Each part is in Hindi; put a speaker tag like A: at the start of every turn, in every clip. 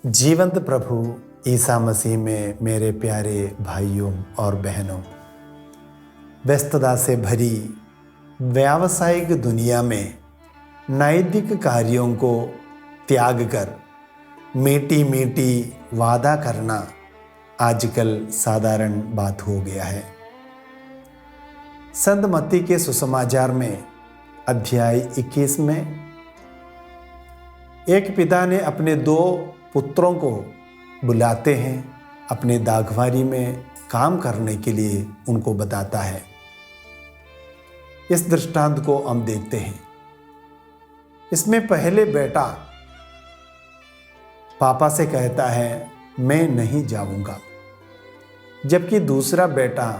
A: जीवंत प्रभु ईसा मसीह में मेरे प्यारे भाइयों और बहनों, व्यस्तता से भरी व्यावसायिक दुनिया में नैतिक कार्यों को त्याग कर मीठी मीठी वादा करना आजकल साधारण बात हो गया है। संत मत्ती के सुसमाचार में अध्याय 21 में एक पिता ने अपने 2 पुत्रों को बुलाते हैं, अपने दागवारी में काम करने के लिए उनको बताता है। इस दृष्टांत को हम देखते हैं। इसमें पहले बेटा पापा से कहता है मैं नहीं जाऊंगा, जबकि दूसरा बेटा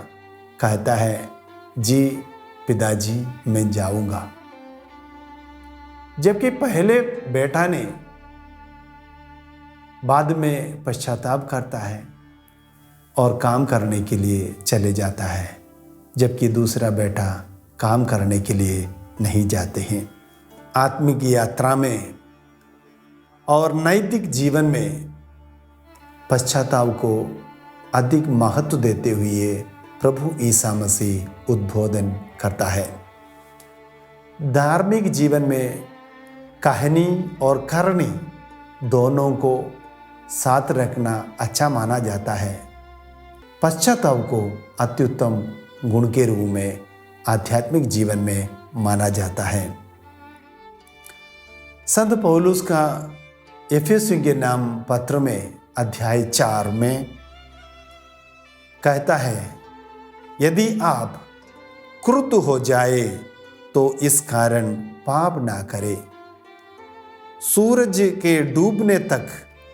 A: कहता है जी पिताजी मैं जाऊंगा। जबकि पहले बेटा ने बाद में पश्चाताप करता है और काम करने के लिए चले जाता है, जबकि दूसरा बेटा काम करने के लिए नहीं जाते हैं। आत्मिक यात्रा में और नैतिक जीवन में पश्चाताप को अधिक महत्व देते हुए प्रभु ईसा मसीह उद्बोधन करता है। धार्मिक जीवन में कहानी और करनी दोनों को साथ रखना अच्छा माना जाता है। पश्चाताप को अत्युत्तम गुण के रूप में आध्यात्मिक जीवन में माना जाता है। संत पौलुस का एफेसियों के नाम पत्र में अध्याय 4 में कहता है, यदि आप क्रुद्ध हो जाए तो इस कारण पाप ना करें, सूरज के डूबने तक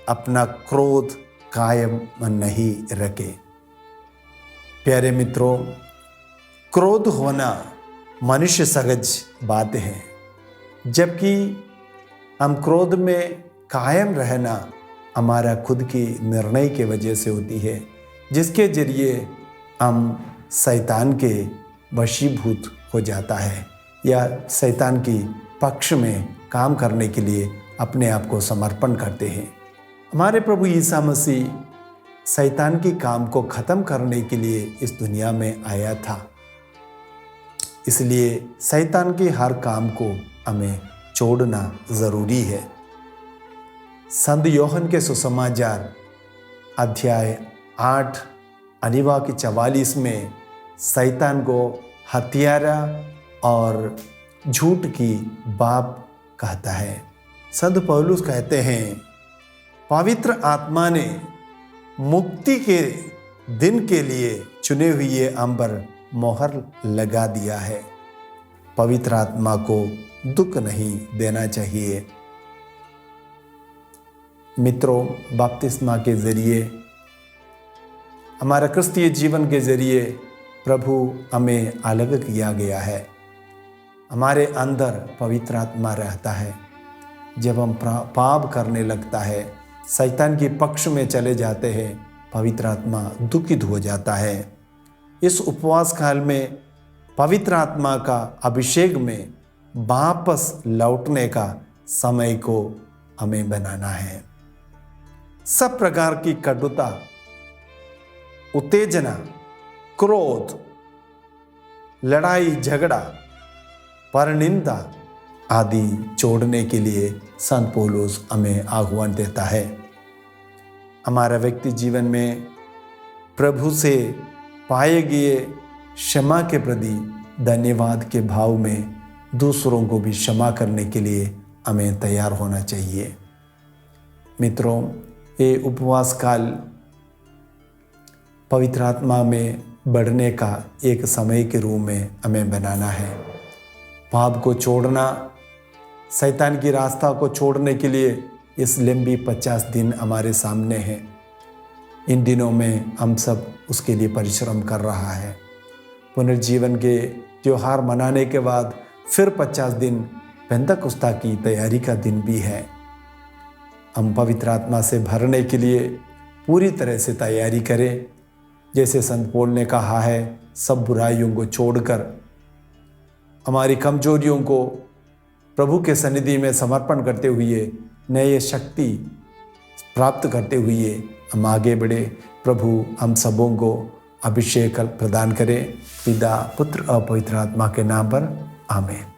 A: अपना क्रोध कायम नहीं रखे। प्यारे मित्रों, क्रोध होना मनुष्य सहज बात है, जबकि हम क्रोध में कायम रहना हमारा खुद की निर्णय के वजह से होती है, जिसके जरिए हम शैतान के वशीभूत हो जाता है या शैतान की पक्ष में काम करने के लिए अपने आप को समर्पण करते हैं। हमारे प्रभु ईसा मसीह शैतान की काम को ख़त्म करने के लिए इस दुनिया में आया था, इसलिए शैतान के हर काम को हमें छोड़ना ज़रूरी है। संत योहन के सुसमाचार अध्याय 8 अनुवाक 44 में शैतान को हत्यारा और झूठ की बाप कहता है। संत पौलुस कहते हैं, पवित्र आत्मा ने मुक्ति के दिन के लिए चुने हुए हम पर मोहर लगा दिया है। पवित्र आत्मा को दुख नहीं देना चाहिए। मित्रों, बपतिस्मा के जरिए, हमारा क्रिस्तीय जीवन के जरिए प्रभु हमें अलग किया गया है। हमारे अंदर पवित्र आत्मा रहता है। जब हम पाप करने लगता है, शैतान के पक्ष में चले जाते हैं, पवित्र आत्मा दुखित हो जाता है। इस उपवास काल में पवित्र आत्मा का अभिषेक में वापस लौटने का समय को हमें बनाना है। सब प्रकार की कटुता, उत्तेजना, क्रोध, लड़ाई झगड़ा, परनिंदा आदि छोड़ने के लिए संत पौलुस हमें आह्वान देता है। हमारा व्यक्ति जीवन में प्रभु से पाए गए क्षमा के प्रति धन्यवाद के भाव में दूसरों को भी क्षमा करने के लिए हमें तैयार होना चाहिए। मित्रों, ये उपवास काल पवित्र आत्मा में बढ़ने का एक समय के रूप में हमें बनाना है। पाप को छोड़ना, शैतान की रास्ता को छोड़ने के लिए इस लंबी 50 दिन हमारे सामने हैं। इन दिनों में हम सब उसके लिए परिश्रम कर रहा है। पुनर्जीवन के त्यौहार मनाने के बाद फिर 50 दिन पेंतकुस्ता की तैयारी का दिन भी है। हम पवित्र आत्मा से भरने के लिए पूरी तरह से तैयारी करें। जैसे संत पौल ने कहा है, सब बुराइयों को छोड़कर हमारी कमजोरियों को प्रभु के सन्निधि में समर्पण करते हुए नए शक्ति प्राप्त करते हुए हम आगे बढ़े। प्रभु हम सबों को अभिषेक प्रदान करे। पिता, पुत्र और पवित्र आत्मा के नाम पर आमीन।